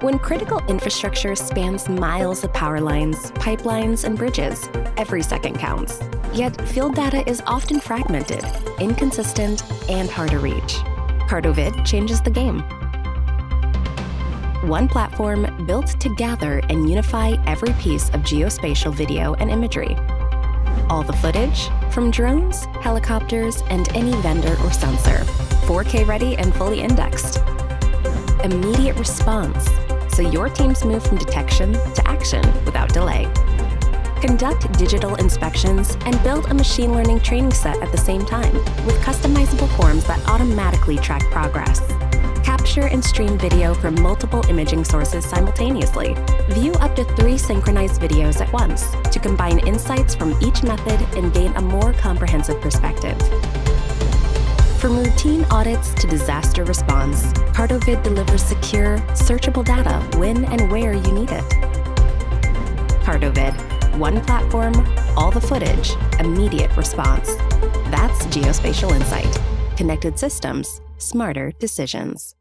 When critical infrastructure spans miles of power lines, pipelines, and bridges, every second counts. Yet, field data is often fragmented, inconsistent, and hard to reach. CartoVid changes the game. One platform built to gather and unify every piece of geospatial video and imagery. All the footage, from drones, helicopters, and any vendor or sensor, 4K ready and fully indexed. Immediate response, so your teams move from detection to action without delay. Conduct digital inspections and build a machine learning training set at the same time with customizable forms that automatically track progress. Capture and stream video from multiple imaging sources simultaneously. View up to 3 synchronized videos at once to combine insights from each method and gain a more comprehensive perspective. From routine audits to disaster response, CartoVid delivers secure, searchable data when and where you need it. CartoVid, one platform, all the footage, immediate response. That's geospatial insight. Connected systems, smarter decisions.